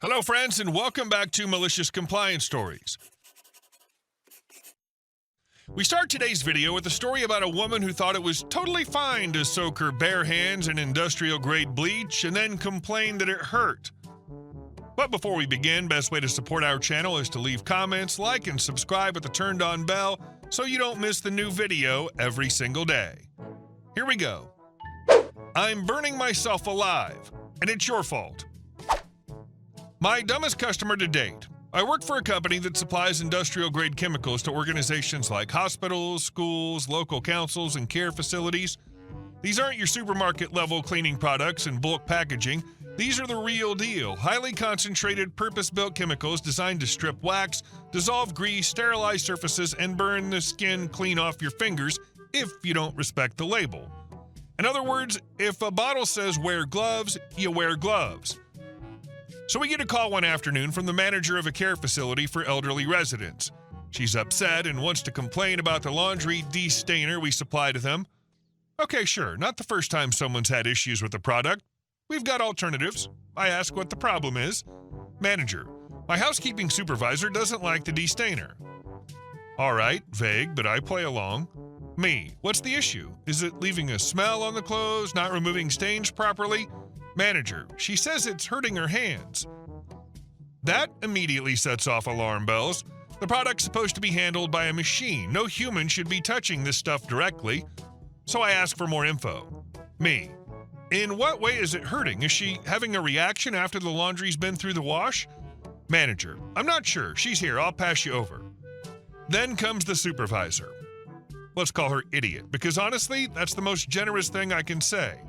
Hello, friends, and welcome back to Malicious Compliance Stories. We start today's video with a story about a woman who thought it was totally fine to soak her bare hands in industrial-grade bleach and then complained that it hurt. But before we begin, best way to support our channel is to leave comments, like, and subscribe with the turned-on bell so you don't miss the new video every single day. Here we go. I'm burning myself alive, and it's your fault. My dumbest customer to date. I work for a company that supplies industrial-grade chemicals to organizations like hospitals, schools, local councils, and care facilities. These aren't your supermarket-level cleaning products and bulk packaging. These are the real deal, highly concentrated, purpose-built chemicals designed to strip wax, dissolve grease, sterilize surfaces, and burn the skin clean off your fingers if you don't respect the label. In other words, if a bottle says wear gloves, you wear gloves. So we get a call one afternoon from the manager of a care facility for elderly residents. She's upset and wants to complain about the laundry de-stainer we supply to them. Okay, sure, not the first time someone's had issues with the product. We've got alternatives. I ask what the problem is. Manager, my housekeeping supervisor doesn't like the de-stainer. All right, vague, but I play along. Me, what's the issue? Is it leaving a smell on the clothes, not removing stains properly? Manager, she says it's hurting her hands. That immediately sets off alarm bells. The product's supposed to be handled by a machine. No human should be touching this stuff directly. So I ask for more info. Me, in what way is it hurting? Is she having a reaction after the laundry's been through the wash? Manager, I'm not sure. She's here. I'll pass you over. Then comes the supervisor. Let's call her Idiot, because honestly, that's the most generous thing I can say.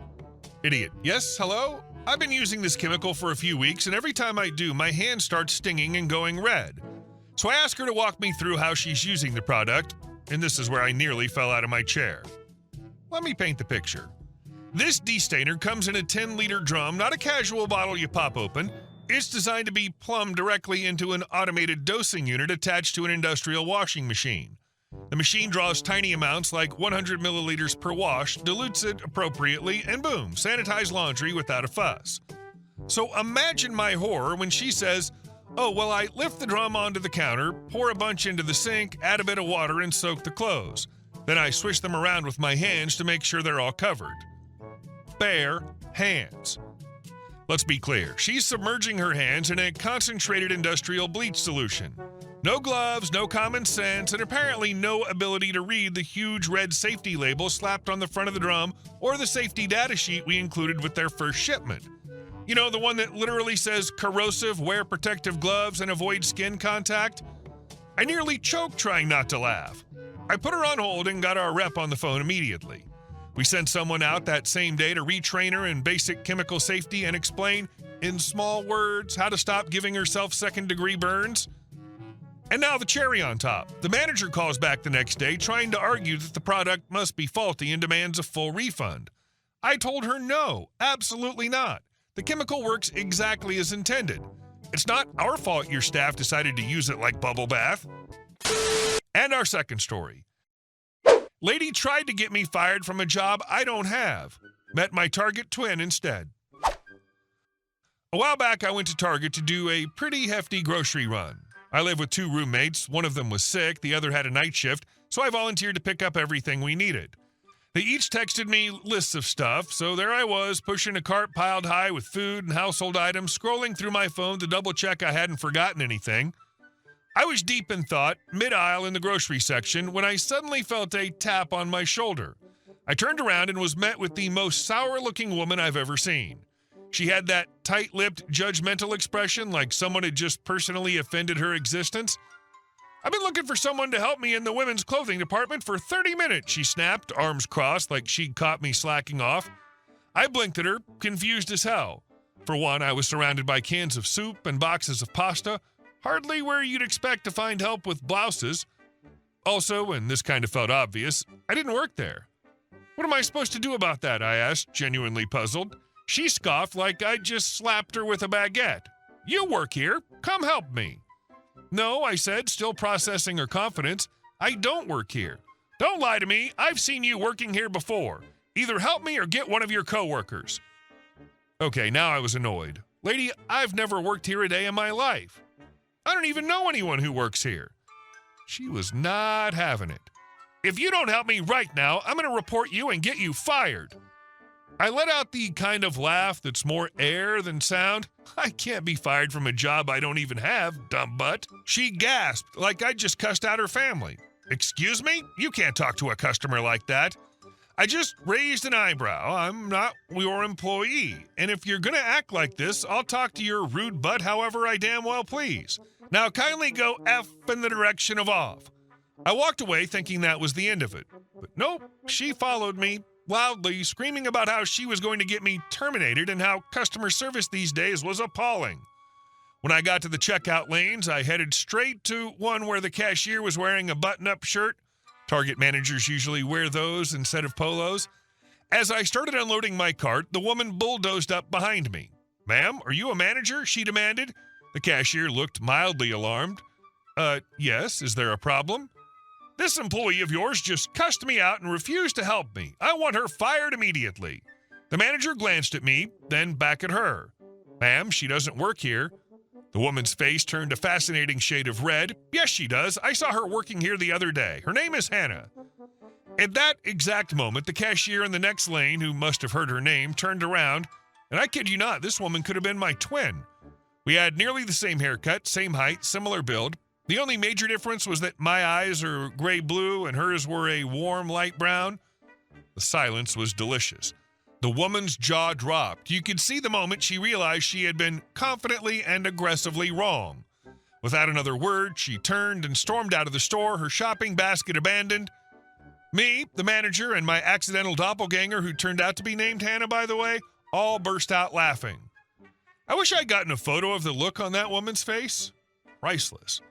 Idiot, yes, hello? I've been using this chemical for a few weeks, and every time I do, my hand starts stinging and going red. So I ask her to walk me through how she's using the product, and this is where I nearly fell out of my chair. Let me paint the picture. This de-stainer comes in a 10-liter drum, not a casual bottle you pop open. It's designed to be plumbed directly into an automated dosing unit attached to an industrial washing machine. The machine draws tiny amounts like 100 milliliters per wash, dilutes it appropriately, and boom, sanitized laundry without a fuss. So imagine my horror when she says, oh, well, I lift the drum onto the counter, pour a bunch into the sink, add a bit of water, and soak the clothes. Then I swish them around with my hands to make sure they're all covered. Bare hands. Let's be clear, she's submerging her hands in a concentrated industrial bleach solution. No gloves, no common sense, and apparently no ability to read the huge red safety label slapped on the front of the drum or the safety data sheet we included with their first shipment. You know, the one that literally says corrosive, wear protective gloves, and avoid skin contact? I nearly choked trying not to laugh. I put her on hold and got our rep on the phone immediately. We sent someone out that same day to retrain her in basic chemical safety and explain, in small words, how to stop giving herself second-degree burns. And now the cherry on top. The manager calls back the next day trying to argue that the product must be faulty and demands a full refund. I told her no, absolutely not. The chemical works exactly as intended. It's not our fault your staff decided to use it like bubble bath. And our second story. Lady tried to get me fired from a job I don't have. Met my Target twin instead. A while back, I went to Target to do a pretty hefty grocery run. I live with two roommates. One of them was sick, the other had a night shift, so I volunteered to pick up everything we needed. They each texted me lists of stuff, so there I was, pushing a cart piled high with food and household items, scrolling through my phone to double-check I hadn't forgotten anything. I was deep in thought, mid-aisle in the grocery section, when I suddenly felt a tap on my shoulder. I turned around and was met with the most sour-looking woman I've ever seen. She had that tight-lipped, judgmental expression like someone had just personally offended her existence. I've been looking for someone to help me in the women's clothing department for 30 minutes, she snapped, arms crossed like she'd caught me slacking off. I blinked at her, confused as hell. For one, I was surrounded by cans of soup and boxes of pasta, hardly where you'd expect to find help with blouses. Also, and this kind of felt obvious, I didn't work there. What am I supposed to do about that? I asked, genuinely puzzled. She scoffed like I'd just slapped her with a baguette. You work here. Come help me. No, I said, still processing her confidence. I don't work here. Don't lie to me. I've seen you working here before. Either help me or get one of your coworkers. Okay, now I was annoyed. Lady, I've never worked here a day in my life. I don't even know anyone who works here. She was not having it. If you don't help me right now, I'm going to report you and get you fired. I let out the kind of laugh that's more air than sound. I can't be fired from a job I don't even have, dumb butt. She gasped like I just cussed out her family. Excuse me? You can't talk to a customer like that. I just raised an eyebrow. I'm not your employee. And if you're going to act like this, I'll talk to your rude butt however I damn well please. Now kindly go F in the direction of off. I walked away thinking that was the end of it. But nope, she followed me, loudly screaming about how she was going to get me terminated and how customer service these days was appalling. When I got to the checkout lanes, I headed straight to one where the cashier was wearing a button-up shirt. Target managers usually wear those instead of polos. As I started unloading my cart, the woman bulldozed up behind me. "Ma'am, are you a manager?" she demanded. The cashier looked mildly alarmed. Yes, is there a problem?" "This employee of yours just cussed me out and refused to help me. I want her fired immediately." The manager glanced at me, then back at her. "Ma'am, she doesn't work here." The woman's face turned a fascinating shade of red. "Yes, she does. I saw her working here the other day. Her name is Hannah." At that exact moment, the cashier in the next lane, who must have heard her name, turned around, and I kid you not, this woman could have been my twin. We had nearly the same haircut, same height, similar build. The only major difference was that my eyes are gray-blue and hers were a warm light brown. The silence was delicious. The woman's jaw dropped. You could see the moment she realized she had been confidently and aggressively wrong. Without another word, she turned and stormed out of the store, her shopping basket abandoned. Me, the manager, and my accidental doppelganger, who turned out to be named Hannah, by the way, all burst out laughing. I wish I'd gotten a photo of the look on that woman's face. Priceless.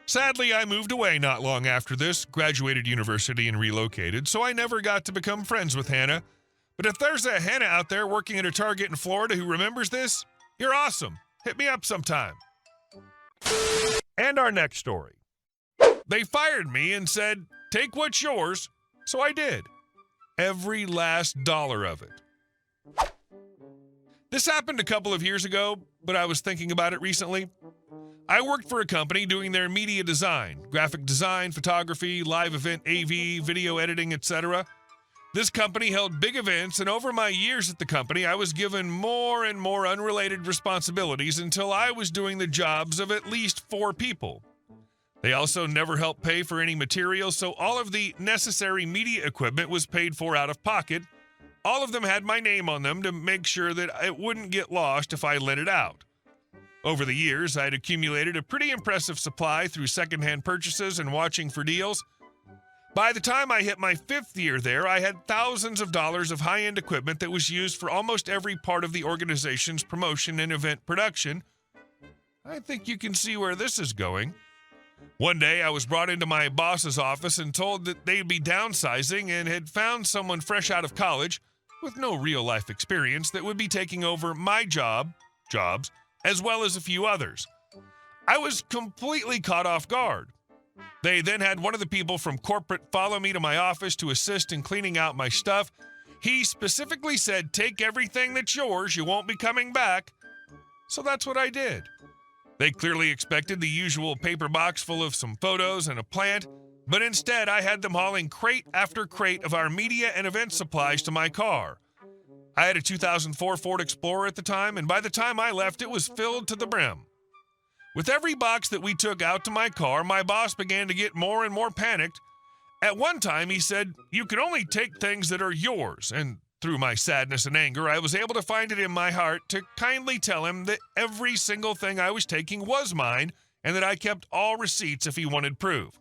Sadly, I moved away not long after this, graduated university and relocated, so I never got to become friends with Hannah. But if there's a Hannah out there working at a Target in Florida who remembers this, you're awesome. Hit me up sometime. And our next story. They fired me and said, "Take what's yours," so I did. Every last dollar of it. This happened a couple of years ago, but I was thinking about it recently. I worked for a company doing their media design, graphic design, photography, live event AV, video editing, etc. This company held big events, and over my years at the company, I was given more and more unrelated responsibilities until I was doing the jobs of at least 4 people. They also never helped pay for any materials, so all of the necessary media equipment was paid for out of pocket. All of them had my name on them to make sure that it wouldn't get lost if I lent it out. Over the years, I'd accumulated a pretty impressive supply through secondhand purchases and watching for deals. By the time I hit my 5th year there, I had thousands of dollars of high-end equipment that was used for almost every part of the organization's promotion and event production. I think you can see where this is going. One day, I was brought into my boss's office and told that they'd be downsizing and had found someone fresh out of college with no real-life experience that would be taking over my jobs, as well as a few others. I was completely caught off guard. They then had one of the people from corporate follow me to my office to assist in cleaning out my stuff. He specifically said, "Take everything that's yours, you won't be coming back." So that's what I did. They clearly expected the usual paper box full of some photos and a plant, but instead I had them hauling crate after crate of our media and event supplies to my car. I had a 2004 Ford Explorer at the time, and by the time I left, it was filled to the brim. With every box that we took out to my car, my boss began to get more and more panicked. At one time, he said, "You can only take things that are yours," and through my sadness and anger, I was able to find it in my heart to kindly tell him that every single thing I was taking was mine and that I kept all receipts if he wanted proof.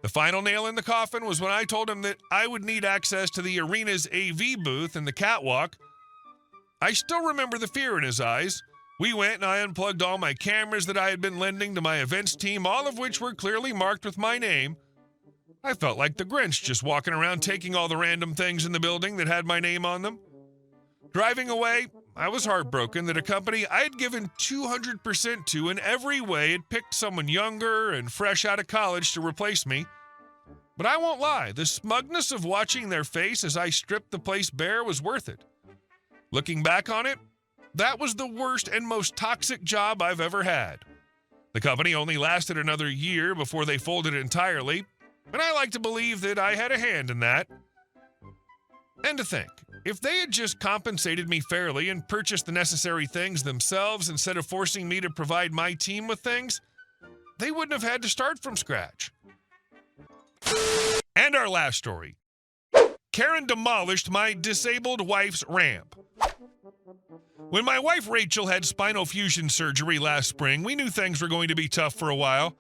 The final nail in the coffin was when I told him that I would need access to the arena's AV booth and the catwalk. I still remember the fear in his eyes. We went and I unplugged all my cameras that I had been lending to my events team, all of which were clearly marked with my name. I felt like the Grinch just walking around taking all the random things in the building that had my name on them. Driving away, I was heartbroken that a company I had given 200% to in every way had picked someone younger and fresh out of college to replace me. But I won't lie, the smugness of watching their face as I stripped the place bare was worth it. Looking back on it, that was the worst and most toxic job I've ever had. The company only lasted another year before they folded entirely, and I like to believe that I had a hand in that. And to think, if they had just compensated me fairly and purchased the necessary things themselves instead of forcing me to provide my team with things, they wouldn't have had to start from scratch. And our last story. Karen demolished my disabled wife's ramp. When my wife Rachel had spinal fusion surgery last spring, we knew things were going to be tough for a while.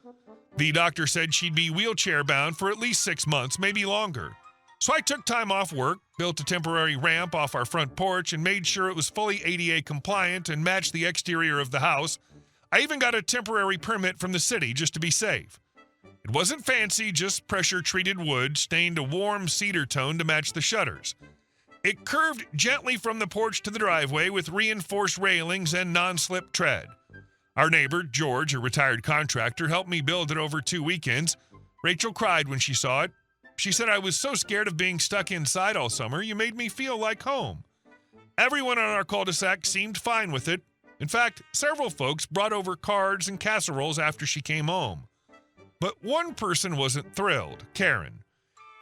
The doctor said she'd be wheelchair bound for at least 6 months, maybe longer. So I took time off work, built a temporary ramp off our front porch, and made sure it was fully ADA compliant and matched the exterior of the house. I even got a temporary permit from the city just to be safe. It wasn't fancy, just pressure-treated wood, stained a warm cedar tone to match the shutters. It curved gently from the porch to the driveway with reinforced railings and non-slip tread. Our neighbor, George, a retired contractor, helped me build it over 2 weekends. Rachel cried when she saw it. She said, "I was so scared of being stuck inside all summer, you made me feel like home." Everyone on our cul-de-sac seemed fine with it. In fact, several folks brought over cards and casseroles after she came home. But one person wasn't thrilled, Karen.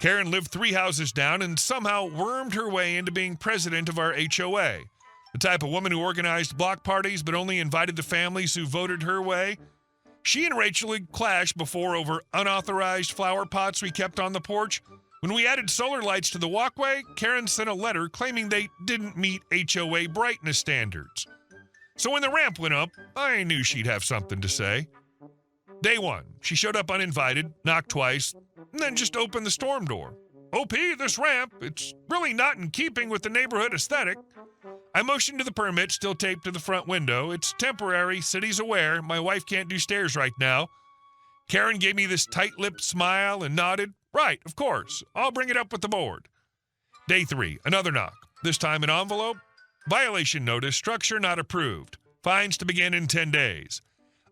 Karen lived 3 houses down and somehow wormed her way into being president of our HOA. The type of woman who organized block parties but only invited the families who voted her way. She and Rachel had clashed before over unauthorized flower pots we kept on the porch. When we added solar lights to the walkway, Karen sent a letter claiming they didn't meet HOA brightness standards. So when the ramp went up, I knew she'd have something to say. Day 1, she showed up uninvited, knocked twice, and then just opened the storm door. "OP, this ramp, it's really not in keeping with the neighborhood aesthetic." I motioned to the permit still taped to the front window. "It's temporary, city's aware, my wife can't do stairs right now." Karen gave me this tight-lipped smile and nodded. "Right, of course, I'll bring it up with the board." Day 3, another knock, this time an envelope. "Violation notice, structure not approved. Fines to begin in 10 days.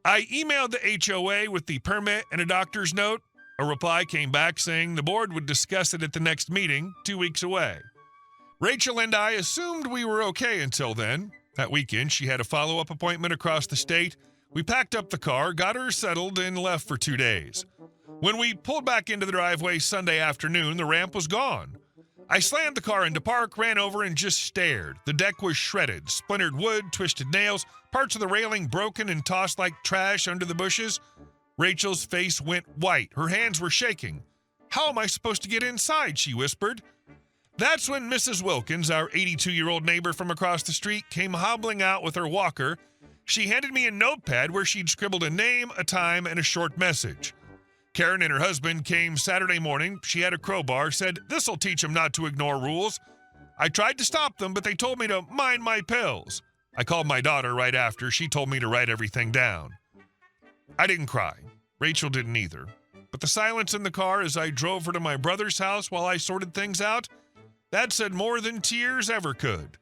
I emailed the HOA with the permit and a doctor's note. A reply came back saying the board would discuss it at the next meeting, 2 weeks away. Rachel and I assumed we were okay until then. That weekend, she had a follow-up appointment across the state. We packed up the car, got her settled, and left for 2 days. When we pulled back into the driveway Sunday afternoon, the ramp was gone. I slammed the car into park, ran over, and just stared. The deck was shredded, splintered wood, twisted nails, parts of the railing broken and tossed like trash under the bushes. Rachel's face went white. Her hands were shaking. "How am I supposed to get inside?" she whispered. That's when Mrs. Wilkins, our 82-year-old neighbor from across the street, came hobbling out with her walker. She handed me a notepad where she'd scribbled a name, a time, and a short message. Karen and her husband came Saturday morning. She had a crowbar, said, "This'll teach them not to ignore rules." I tried to stop them, but they told me to mind my pills. I called my daughter right after. She told me to write everything down. I didn't cry. Rachel didn't either. But the silence in the car as I drove her to my brother's house while I sorted things out, that said more than tears ever could.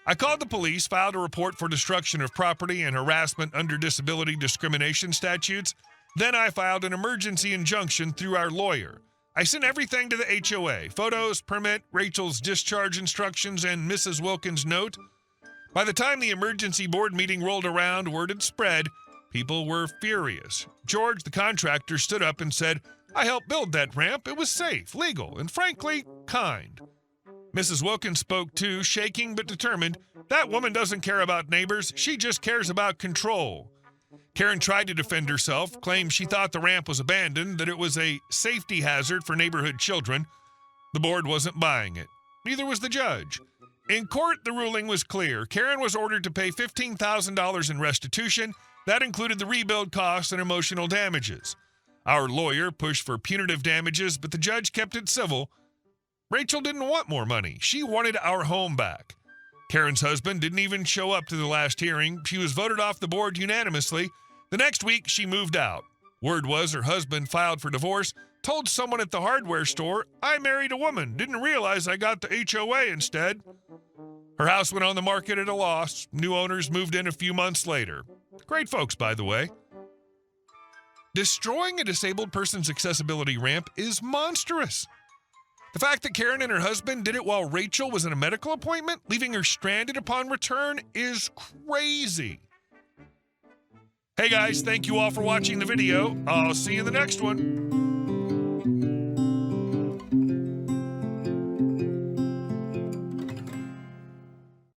I called the police, filed a report for destruction of property and harassment under disability discrimination statutes. Then I filed an emergency injunction through our lawyer. I sent everything to the HOA, photos, permit, Rachel's discharge instructions, and Mrs. Wilkins' note. By the time the emergency board meeting rolled around, word had spread. People were furious. George, the contractor, stood up and said, "I helped build that ramp. It was safe, legal, and frankly, kind." Mrs. Wilkins spoke too, shaking but determined. "That woman doesn't care about neighbors. She just cares about control." Karen tried to defend herself, claimed she thought the ramp was abandoned, that it was a safety hazard for neighborhood children. The board wasn't buying it. Neither was the judge. In court, the ruling was clear. Karen was ordered to pay $15,000 in restitution. That included the rebuild costs and emotional damages. Our lawyer pushed for punitive damages, but the judge kept it civil. Rachel didn't want more money. She wanted our home back. Karen's husband didn't even show up to the last hearing. She was voted off the board unanimously. The next week, she moved out. Word was her husband filed for divorce, told someone at the hardware store, "I married a woman, didn't realize I got the HOA instead." Her house went on the market at a loss. New owners moved in a few months later. Great folks, by the way. Destroying a disabled person's accessibility ramp is monstrous. The fact that Karen and her husband did it while Rachel was in a medical appointment, leaving her stranded upon return, is crazy. Hey guys, thank you all for watching the video. I'll see you in the next one.